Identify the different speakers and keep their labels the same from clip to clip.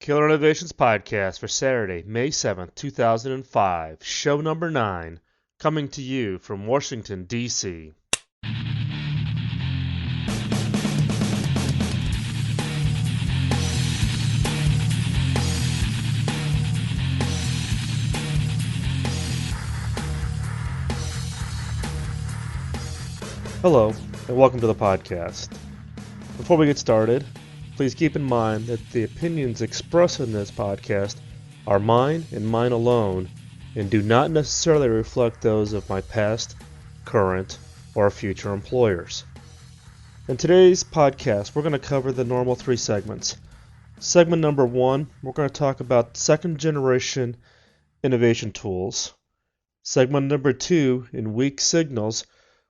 Speaker 1: Killer Innovations Podcast for Saturday, May 7th, 2005, show number 9, coming to you from Washington, D.C. Hello, and welcome to the podcast. Before we get started, please keep in mind that the opinions expressed in this podcast are mine and mine alone and do not necessarily reflect those of my past, current, or future employers. In today's podcast, we're going to cover the normal 3 segments. Segment number 1, we're going to talk about second generation innovation tools. Segment number 2, in weak signals,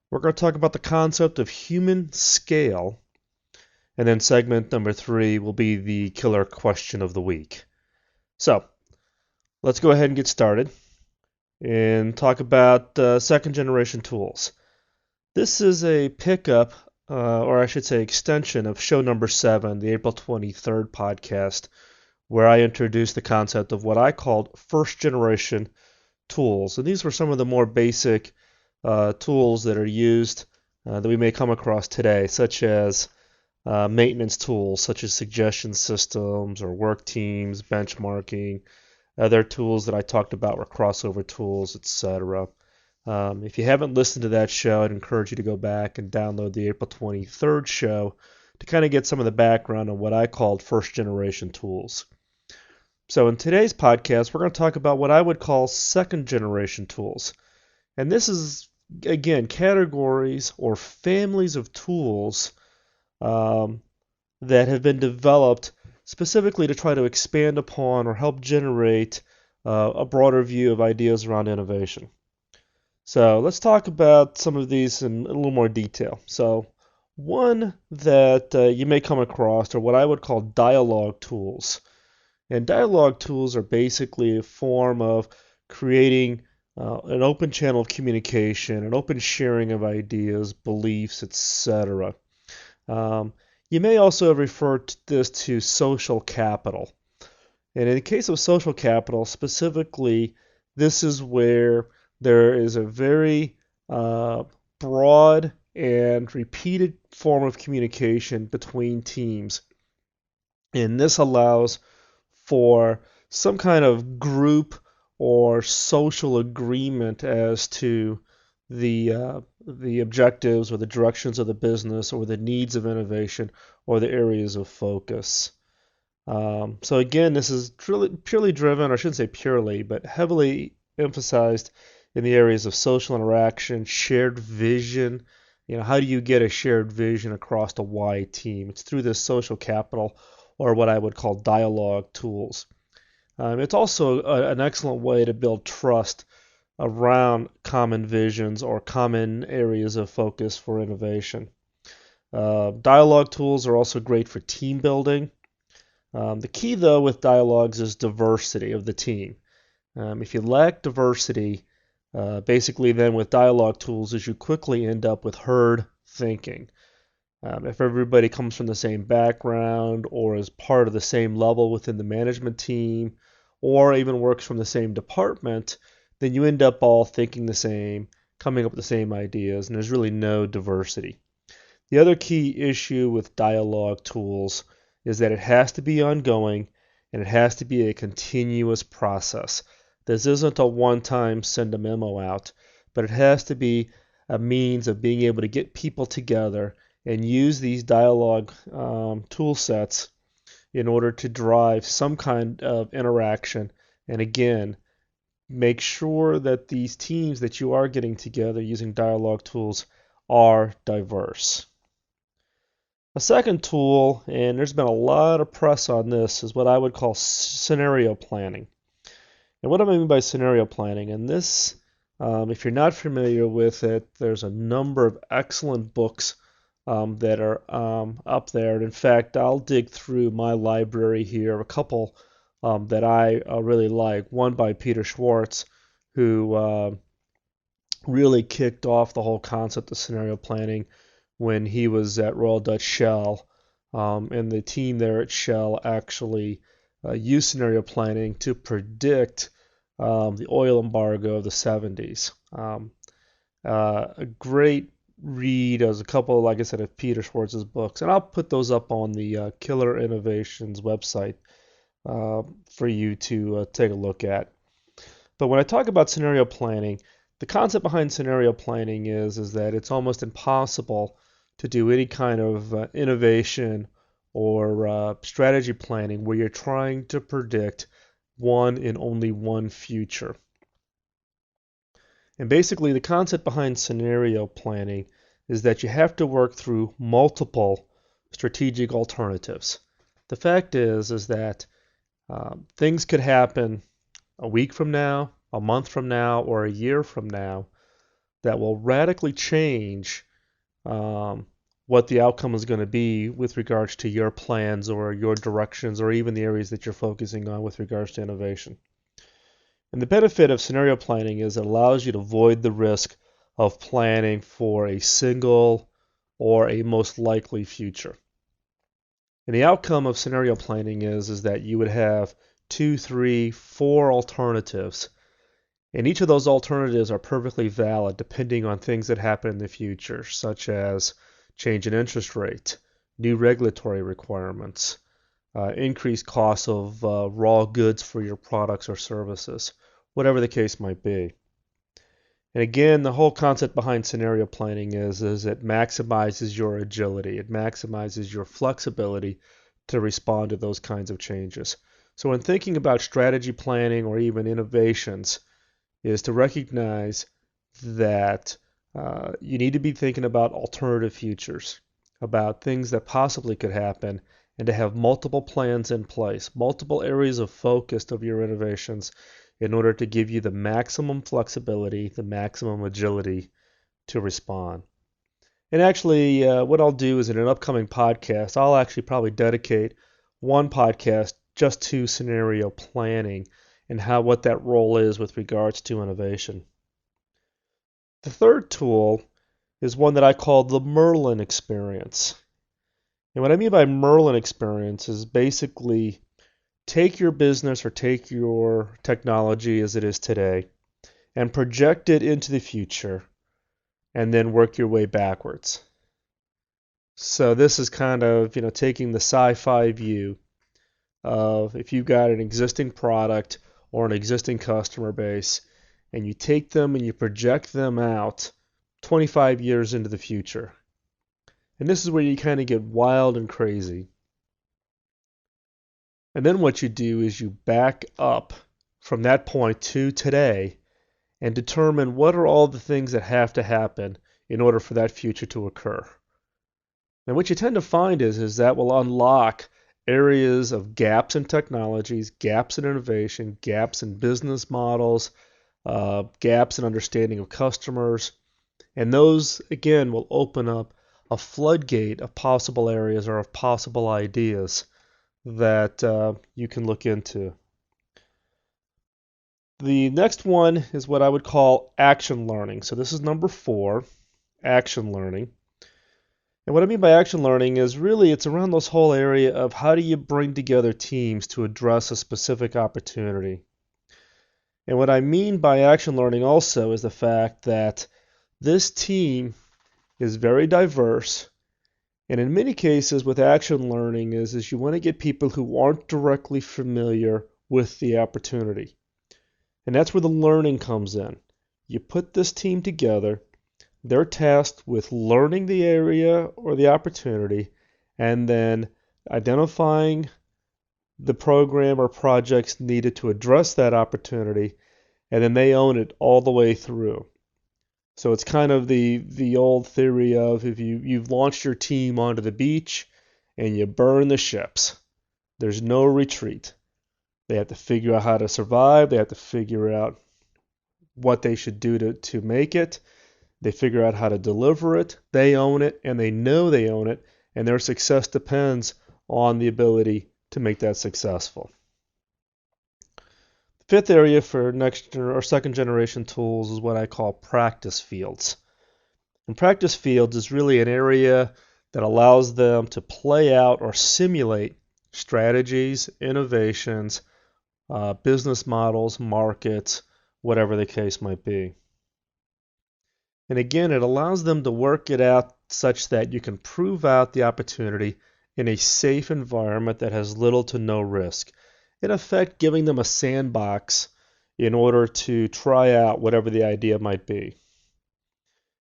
Speaker 1: we're going to talk about the concept of human scale. And then segment number 3 will be the killer question of the week. So, let's go ahead and get started and talk about second generation tools. This is a pickup, or I should say extension of show number 7, the April 23rd podcast, where I introduced the concept of what I called first generation tools. And these were some of the more basic tools that are used that we may come across today, such as maintenance tools such as suggestion systems or work teams, benchmarking. Other tools that I talked about were crossover tools, etc. If you haven't listened to that show, I'd encourage you to go back and download the April 23rd show to kind of get some of the background on what I called first generation tools. So in today's podcast, we're going to talk about what I would call second generation tools. And this is, again, categories or families of tools that have been developed specifically to try to expand upon or help generate a broader view of ideas around innovation. So let's talk about some of these in a little more detail. So one that you may come across are what I would call dialogue tools. And dialogue tools are basically a form of creating an open channel of communication, an open sharing of ideas, beliefs, etc. You may also refer to this to social capital. And in the case of social capital, specifically, this is where there is a very broad and repeated form of communication between teams. And this allows for some kind of group or social agreement as to the objectives or the directions of the business or the needs of innovation or the areas of focus. So again, this is purely driven, or I shouldn't say purely, but heavily emphasized in the areas of social interaction, shared vision. How do you get a shared vision across a wide team? It's through this social capital, or what I would call dialogue tools. It's also an excellent way to build trust around common visions or common areas of focus for innovation. Dialogue tools are also great for team building. The key, though, with dialogues is diversity of the team. If you lack diversity, basically then with dialogue tools is you quickly end up with herd thinking. If everybody comes from the same background or is part of the same level within the management team or even works from the same department, then you end up all thinking the same, coming up with the same ideas, and there's really no diversity. The other key issue with dialogue tools is that it has to be ongoing and it has to be a continuous process. This isn't a one-time send a memo out, but it has to be a means of being able to get people together and use these dialogue tool sets in order to drive some kind of interaction. And again, make sure that these teams that you are getting together using dialogue tools are diverse. A second tool, and there's been a lot of press on this, is what I would call scenario planning. And what do I mean by scenario planning? And this, if you're not familiar with it, there's a number of excellent books that are up there. And in fact, I'll dig through my library here, a couple that I really like. One by Peter Schwartz, who really kicked off the whole concept of scenario planning when he was at Royal Dutch Shell. And the team there at Shell actually use scenario planning to predict the oil embargo of the 70s. A great read as a couple, like I said, of Peter Schwartz's books, and I'll put those up on the Killer Innovations website for you to take a look at. But when I talk about scenario planning, the concept behind scenario planning is that it's almost impossible to do any kind of innovation or strategy planning where you're trying to predict one and only one future. And basically, the concept behind scenario planning is that you have to work through multiple strategic alternatives. The fact is that things could happen a week from now, a month from now, or a year from now that will radically change what the outcome is going to be with regards to your plans or your directions or even the areas that you're focusing on with regards to innovation. And the benefit of scenario planning is it allows you to avoid the risk of planning for a single or a most likely future. And the outcome of scenario planning is that you would have 2, 3, 4 alternatives. And each of those alternatives are perfectly valid depending on things that happen in the future, such as change in interest rate, new regulatory requirements, increased costs of raw goods for your products or services, whatever the case might be. And again, the whole concept behind scenario planning is it maximizes your agility. It maximizes your flexibility to respond to those kinds of changes. So when thinking about strategy planning or even innovations, is to recognize that you need to be thinking about alternative futures, about things that possibly could happen, and to have multiple plans in place, multiple areas of focus of your innovations in order to give you the maximum flexibility, the maximum agility to respond. And actually, what I'll do is in an upcoming podcast, I'll actually probably dedicate one podcast just to scenario planning and what that role is with regards to innovation. The third tool is one that I call the Merlin experience. And what I mean by Merlin experience is basically take your business or take your technology as it is today and project it into the future and then work your way backwards. So this is kind of, taking the sci-fi view of if you've got an existing product or an existing customer base and you take them and you project them out 25 years into the future. And this is where you kind of get wild and crazy. And then what you do is you back up from that point to today and determine what are all the things that have to happen in order for that future to occur. And what you tend to find is that will unlock areas of gaps in technologies, gaps in innovation, gaps in business models, gaps in understanding of customers. And those, again, will open up a floodgate of possible areas or of possible ideas that you can look into. The next one is what I would call action learning. So this is number 4, action learning. And what I mean by action learning is really it's around this whole area of how do you bring together teams to address a specific opportunity. And what I mean by action learning also is the fact that this team is very diverse. And in many cases with action learning is you want to get people who aren't directly familiar with the opportunity. And that's where the learning comes in. You put this team together, they're tasked with learning the area or the opportunity and then identifying the program or projects needed to address that opportunity, and then they own it all the way through. So it's kind of the old theory of if you've launched your team onto the beach and you burn the ships, there's no retreat. They have to figure out how to survive. They have to figure out what they should do to make it. They figure out how to deliver it. They own it, and they know they own it, and their success depends on the ability to make that successful. The fifth area for next or second generation tools is what I call practice fields. And practice fields is really an area that allows them to play out or simulate strategies, innovations, business models, markets, whatever the case might be. And again, it allows them to work it out such that you can prove out the opportunity in a safe environment that has little to no risk. In effect, giving them a sandbox in order to try out whatever the idea might be.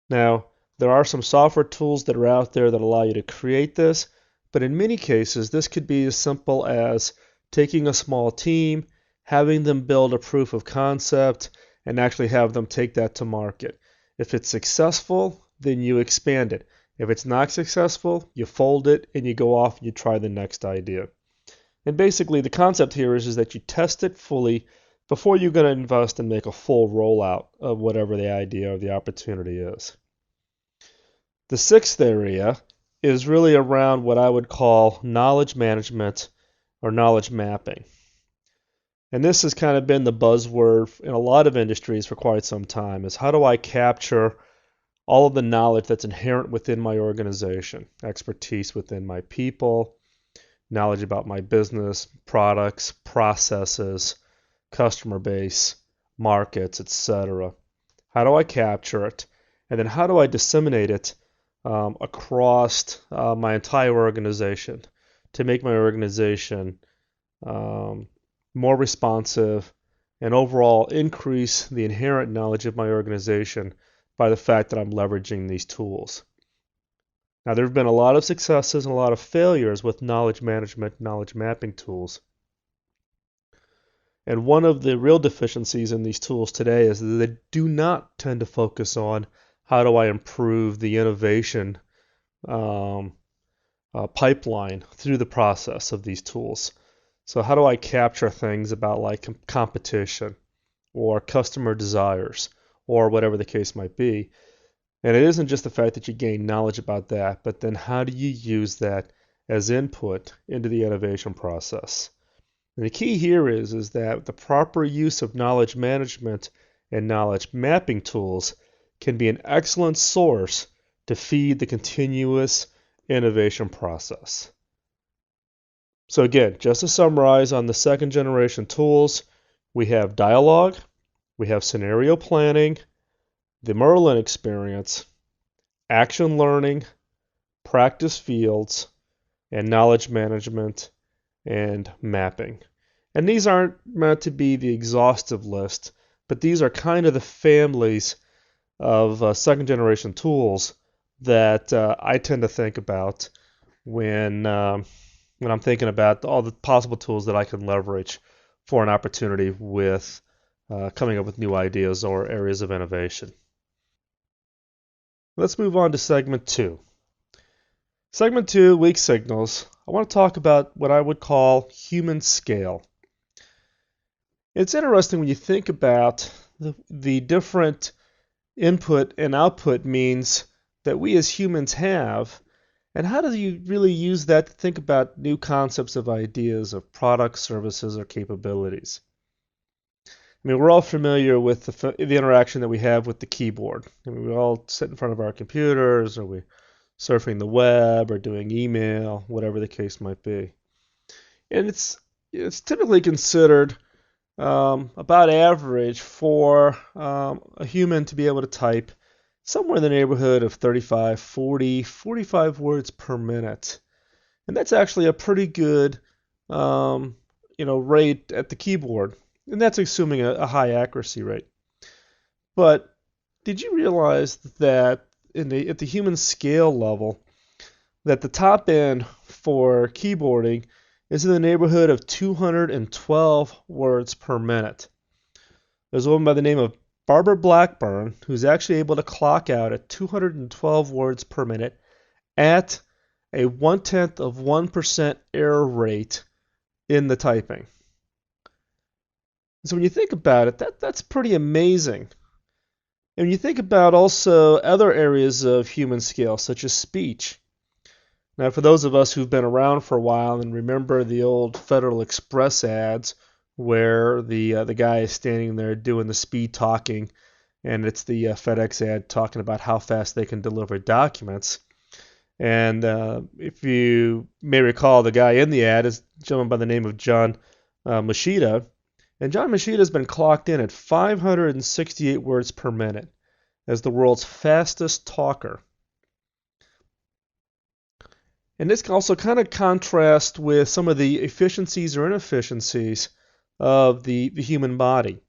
Speaker 1: Now, there are some software tools that are out there that allow you to create this, but in many cases, this could be as simple as taking a small team, having them build a proof of concept, and actually have them take that to market. If it's successful, then you expand it. If it's not successful, you fold it and you go off and you try the next idea. And basically, the concept here is that you test it fully before you're going to invest and make a full rollout of whatever the idea or the opportunity is. The sixth area is really around what I would call knowledge management or knowledge mapping. And this has kind of been the buzzword in a lot of industries for quite some time, is how do I capture all of the knowledge that's inherent within my organization, expertise within my people, knowledge about my business, products, processes, customer base, markets, etc. How do I capture it? And then how do I disseminate it across my entire organization to make my organization more responsive and overall increase the inherent knowledge of my organization by the fact that I'm leveraging these tools. Now, there have been a lot of successes and a lot of failures with knowledge management, knowledge mapping tools. And one of the real deficiencies in these tools today is that they do not tend to focus on how do I improve the innovation pipeline through the process of these tools. So how do I capture things about like competition or customer desires or whatever the case might be? And it isn't just the fact that you gain knowledge about that, but then how do you use that as input into the innovation process? And the key here is that the proper use of knowledge management and knowledge mapping tools can be an excellent source to feed the continuous innovation process. So again, just to summarize on the second generation tools, we have dialogue, we have scenario planning, the Merlin experience, action learning, practice fields, and knowledge management and mapping. And these aren't meant to be the exhaustive list, but these are kind of the families of second generation tools that I tend to think about when I'm thinking about all the possible tools that I can leverage for an opportunity with coming up with new ideas or areas of innovation. Let's move on to segment 2. Segment 2, weak signals. I want to talk about what I would call human scale. It's interesting when you think about the different input and output means that we as humans have, and how do you really use that to think about new concepts of ideas of products, services, or capabilities? I mean, we're all familiar with the interaction that we have with the keyboard. I mean, we all sit in front of our computers, or we're surfing the web, or doing email, whatever the case might be. And it's typically considered about average for a human to be able to type somewhere in the neighborhood of 35, 40, 45 words per minute. And that's actually a pretty good rate at the keyboard. And that's assuming a high accuracy rate. But did you realize that at the human scale level, that the top end for keyboarding is in the neighborhood of 212 words per minute? There's a woman by the name of Barbara Blackburn who's actually able to clock out at 212 words per minute at a 0.1% error rate in the typing. So when you think about it, that's pretty amazing. And when you think about also other areas of human scale, such as speech. Now, for those of us who've been around for a while and remember the old Federal Express ads where the guy is standing there doing the speed talking, and it's the FedEx ad talking about how fast they can deliver documents. And if you may recall, the guy in the ad is a gentleman by the name of John Machida. And John Machida has been clocked in at 568 words per minute as the world's fastest talker. And this also kind of contrasts with some of the efficiencies or inefficiencies of the human body.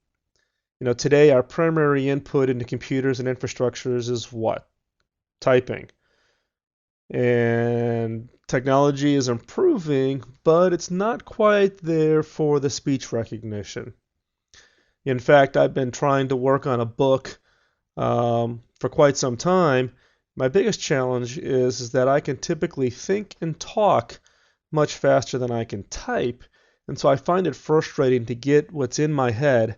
Speaker 1: Today our primary input into computers and infrastructures is what? Typing. And technology is improving, but it's not quite there for the speech recognition. In fact, I've been trying to work on a book for quite some time. My biggest challenge is that I can typically think and talk much faster than I can type, and so I find it frustrating to get what's in my head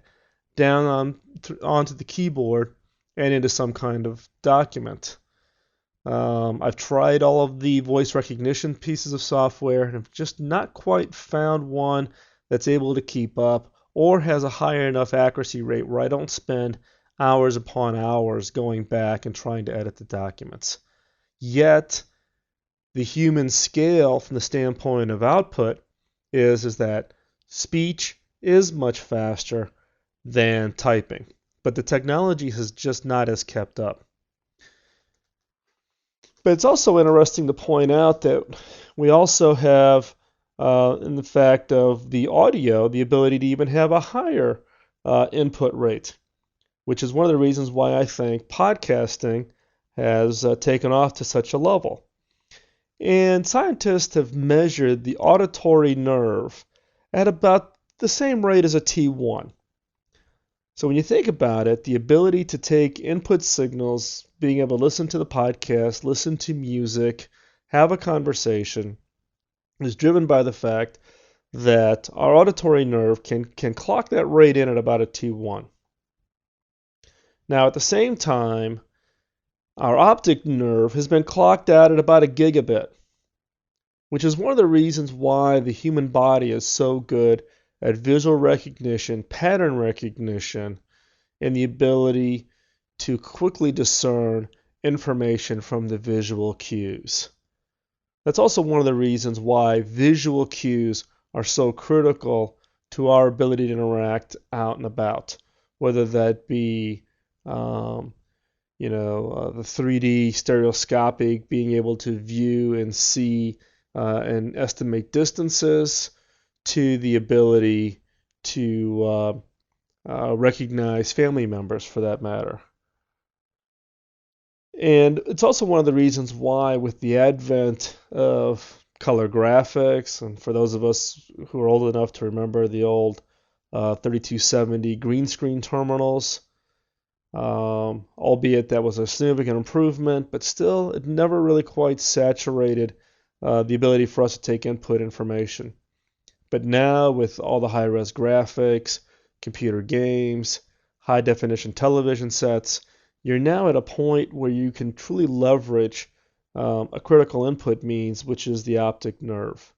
Speaker 1: down onto the keyboard and into some kind of document. I've tried all of the voice recognition pieces of software and have just not quite found one that's able to keep up or has a high enough accuracy rate where I don't spend hours upon hours going back and trying to edit the documents. Yet, the human scale from the standpoint of output is that speech is much faster than typing, but the technology has just not as kept up. But it's also interesting to point out that we also have, in the fact of the audio, the ability to even have a higher input rate, which is one of the reasons why I think podcasting has taken off to such a level. And scientists have measured the auditory nerve at about the same rate as a T1. So when you think about it, the ability to take input signals, being able to listen to the podcast, listen to music, have a conversation, is driven by the fact that our auditory nerve can clock that rate in at about a T1. Now, at the same time, our optic nerve has been clocked out at about a gigabit, which is one of the reasons why the human body is so good at visual recognition, pattern recognition, and the ability to quickly discern information from the visual cues. That's also one of the reasons why visual cues are so critical to our ability to interact out and about, whether that be the 3D stereoscopic, being able to view and see and estimate distances, to the ability to recognize family members for that matter. And it's also one of the reasons why, with the advent of color graphics, and for those of us who are old enough to remember the old 3270 green screen terminals, albeit that was a significant improvement, but still it never really quite saturated the ability for us to take input information. But now, with all the high-res graphics, computer games, high-definition television sets, you're now at a point where you can truly leverage a critical input means, which is the optic nerve.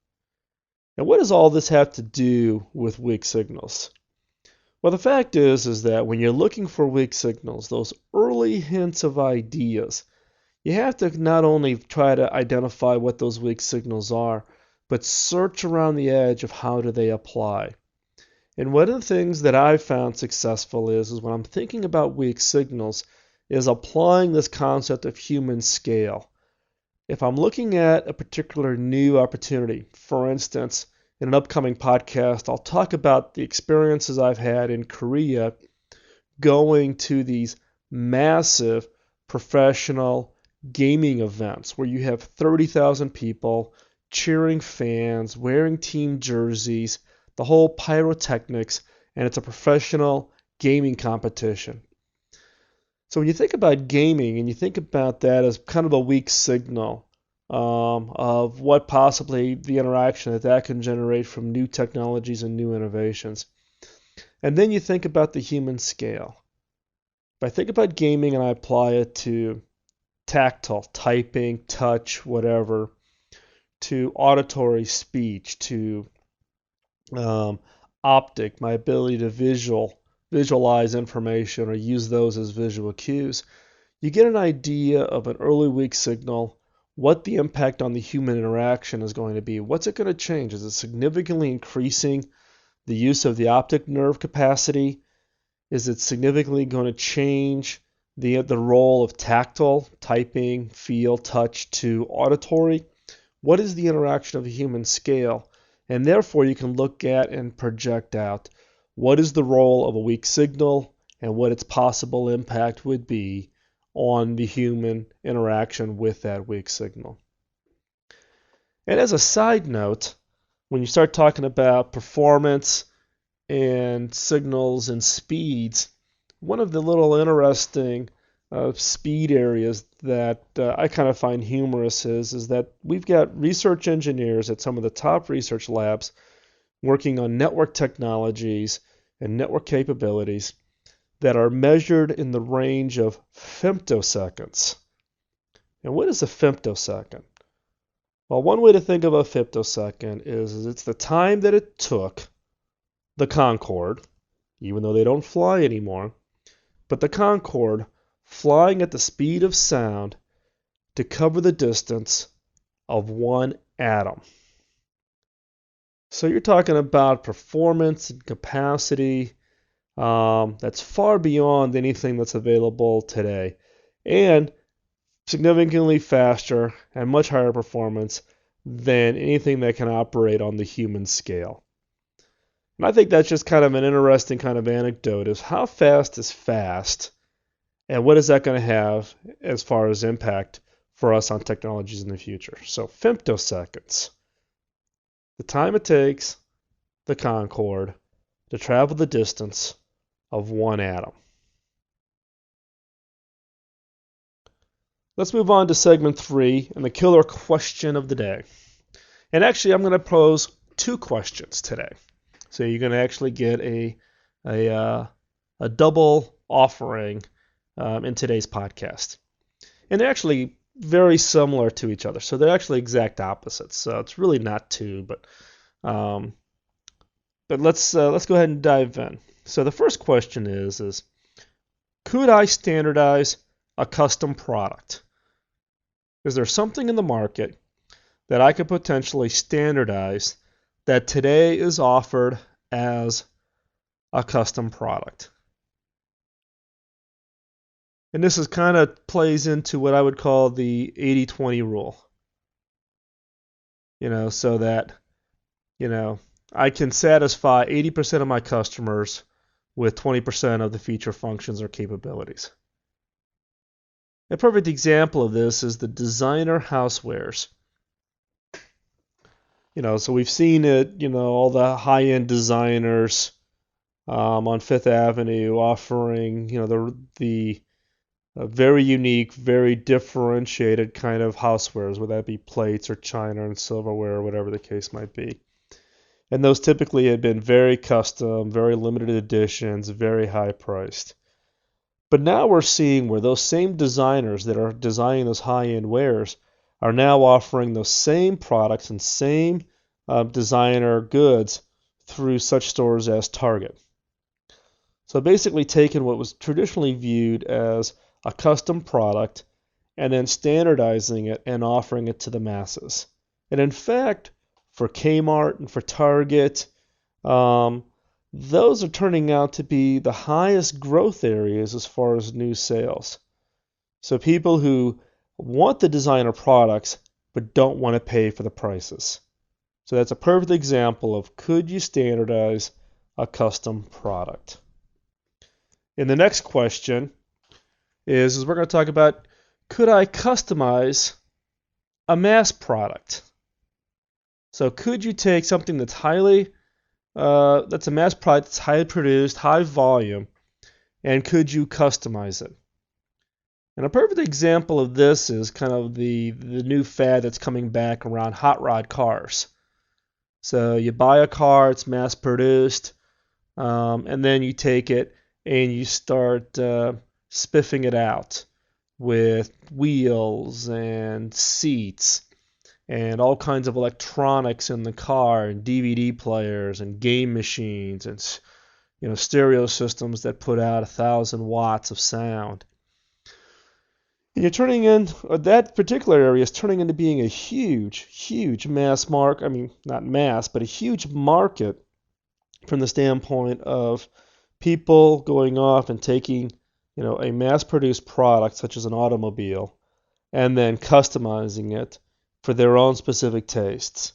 Speaker 1: And what does all this have to do with weak signals? Well, the fact is that when you're looking for weak signals, those early hints of ideas, you have to not only try to identify what those weak signals are, but search around the edge of how do they apply. And one of the things that I've found successful is when I'm thinking about weak signals, is applying this concept of human scale. If I'm looking at a particular new opportunity, for instance, in an upcoming podcast, I'll talk about the experiences I've had in Korea going to these massive professional gaming events where you have 30,000 people, cheering fans, wearing team jerseys, the whole pyrotechnics, and it's a professional gaming competition. So when you think about gaming and you think about that as kind of a weak signal of what possibly the interaction that can generate from new technologies and new innovations, and then you think about the human scale. If I think about gaming and I apply it to tactile, typing, touch, whatever, to auditory speech, to optic, my ability to visualize information or use those as visual cues, you get an idea of an early weak signal what the impact on the human interaction is going to be. What's it going to change? Is it significantly increasing the use of the optic nerve capacity? Is it significantly going to change the role of tactile, typing, feel, touch to auditory? What is the interaction of the human scale? And therefore, you can look at and project out what is the role of a weak signal and what its possible impact would be on the human interaction with that weak signal. And as a side note, when you start talking about performance and signals and speeds, one of the little interesting speed areas that I kind of find humorous is that we've got research engineers at some of the top research labs working on network technologies and network capabilities that are measured in the range of femtoseconds. And what is a femtosecond? Well, one way to think of a femtosecond is it's the time that it took the Concorde, even though they don't fly anymore, but the Concorde flying at the speed of sound to cover the distance of one atom. So you're talking about performance and capacity that's far beyond anything that's available today, and significantly faster and much higher performance than anything that can operate on the human scale. And I think that's just kind of an interesting kind of anecdote, is how fast is fast, and what is that going to have as far as impact for us on technologies in the future. So femtoseconds, the time it takes the Concorde to travel the distance of one atom. Let's move on to segment 3 and the killer question of the day. And actually, I'm going to pose 2 questions today. So you're going to actually get a double offering in today's podcast. And they're actually very similar to each other. So they're actually exact opposites. So it's really not 2, but let's go ahead and dive in. So the first question is could I standardize a custom product? Is there something in the market that I could potentially standardize that today is offered as a custom product? And this is kind of plays into what I would call the 80-20 rule. So that, I can satisfy 80% of my customers with 20% of the feature functions or capabilities. A perfect example of this is the designer housewares. So we've seen it, all the high-end designers on Fifth Avenue offering, the very unique, very differentiated kind of housewares, whether that be plates or china and silverware or whatever the case might be. And those typically have been very custom, very limited editions, very high priced. But now we're seeing where those same designers that are designing those high-end wares are now offering those same products and same designer goods through such stores as Target. So basically taking what was traditionally viewed as a custom product and then standardizing it and offering it to the masses. And in fact, for Kmart and for Target, those are turning out to be the highest growth areas as far as new sales. So people who want the designer products but don't want to pay for the prices. So that's a perfect example of could you standardize a custom product. And the next question is we're going to talk about, could I customize a mass product? So could you take something that's that's a mass product, that's highly produced, high volume, and could you customize it? And a perfect example of this is kind of the new fad that's coming back around hot rod cars. So you buy a car, it's mass produced, and then you take it and you start spiffing it out with wheels and seats and all kinds of electronics in the car and DVD players and game machines and stereo systems that put out 1,000 watts of sound. You're turning in, that particular area is turning into being a huge mass market. I mean, not mass, but a huge market from the standpoint of people going off and taking, a mass-produced product such as an automobile and then customizing it for their own specific tastes.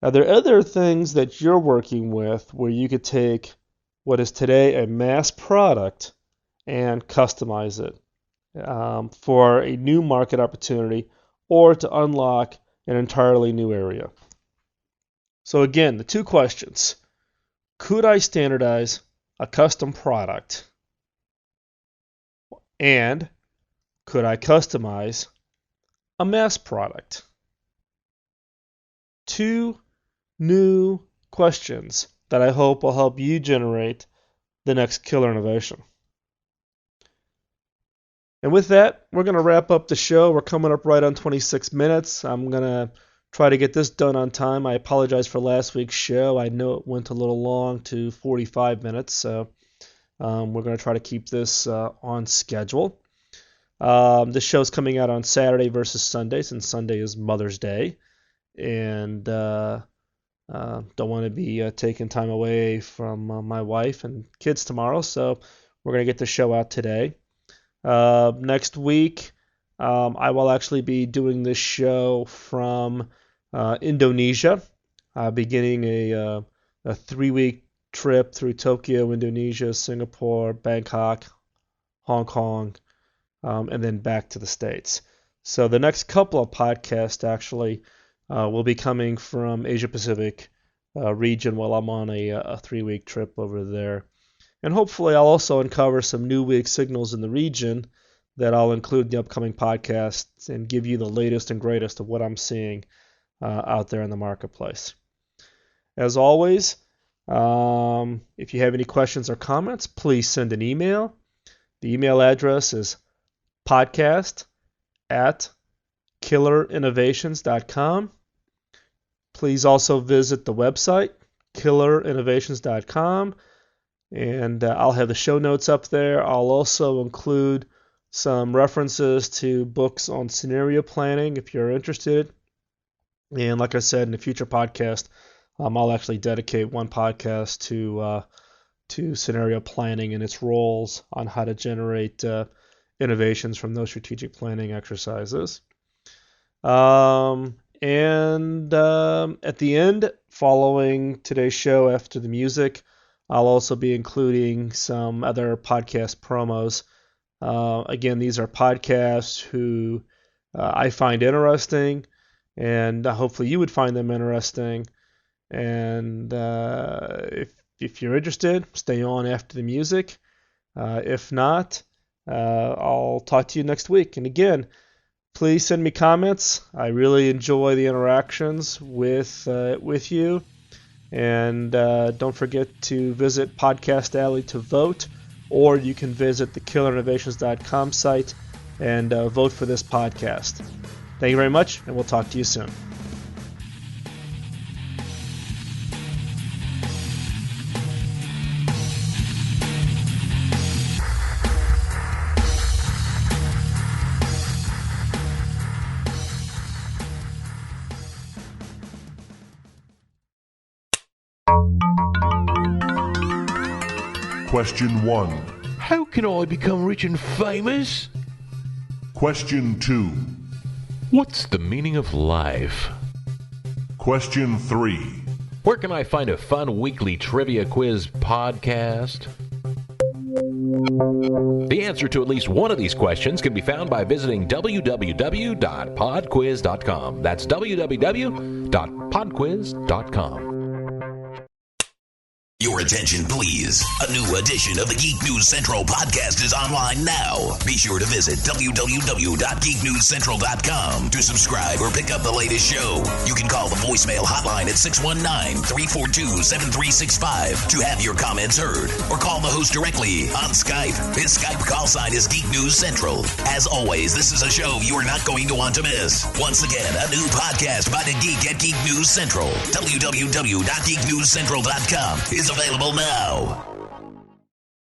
Speaker 1: Now, there are other things that you're working with where you could take what is today a mass product and customize it for a new market opportunity or to unlock an entirely new area. So again, the two questions. Could I standardize a custom product? And could I customize a mass product? Two new questions that I hope will help you generate the next killer innovation. And with that, we're going to wrap up the show. We're coming up right on 26 minutes. I'm going to try to get this done on time. I apologize for last week's show. I know it went a little long to 45 minutes, so we're going to try to keep this on schedule. This show's coming out on Saturday versus Sunday, since Sunday is Mother's Day. And don't want to be taking time away from my wife and kids tomorrow, so we're going to get the show out today. Next week, I will actually be doing this show from Indonesia, beginning a 3-week trip through Tokyo, Indonesia, Singapore, Bangkok, Hong Kong, and then back to the States. So the next couple of podcasts actually will be coming from Asia Pacific region while I'm on a 3-week trip over there. And hopefully I'll also uncover some new weak signals in the region that I'll include in the upcoming podcasts and give you the latest and greatest of what I'm seeing out there in the marketplace. As always, if you have any questions or comments, please send an email. The email address is podcast@killerinnovations.com. Please also visit the website, killerinnovations.com. And I'll have the show notes up there. I'll also include some references to books on scenario planning if you're interested. And like I said, in a future podcast, I'll actually dedicate one podcast to scenario planning and its roles on how to generate innovations from those strategic planning exercises. And at the end, following today's show after the music, I'll also be including some other podcast promos. Again, these are podcasts who I find interesting, and hopefully you would find them interesting. And if you're interested, stay on after the music. If not, I'll talk to you next week. And again, please send me comments. I really enjoy the interactions with you. And don't forget to visit Podcast Alley to vote, or you can visit the killerinnovations.com site and vote for this podcast. Thank you very much, and we'll talk to you soon.
Speaker 2: Question 1.
Speaker 3: How can I become rich and famous?
Speaker 2: Question 2.
Speaker 3: What's the meaning of life?
Speaker 2: Question 3.
Speaker 3: Where can I find a fun weekly trivia quiz podcast? The answer to at least one of these questions can be found by visiting www.podquiz.com. That's www.podquiz.com.
Speaker 4: Your attention, please. A new edition of the Geek News Central podcast is online now. Be sure to visit www.geeknewscentral.com to subscribe or pick up the latest show. You can call the voicemail hotline at 619-342-7365 to have your comments heard, or call the host directly on Skype. His Skype call sign is Geek News Central. As always, this is a show you are not going to want to miss. Once again, a new podcast by the Geek at Geek News Central. www.geeknewscentral.com is available now.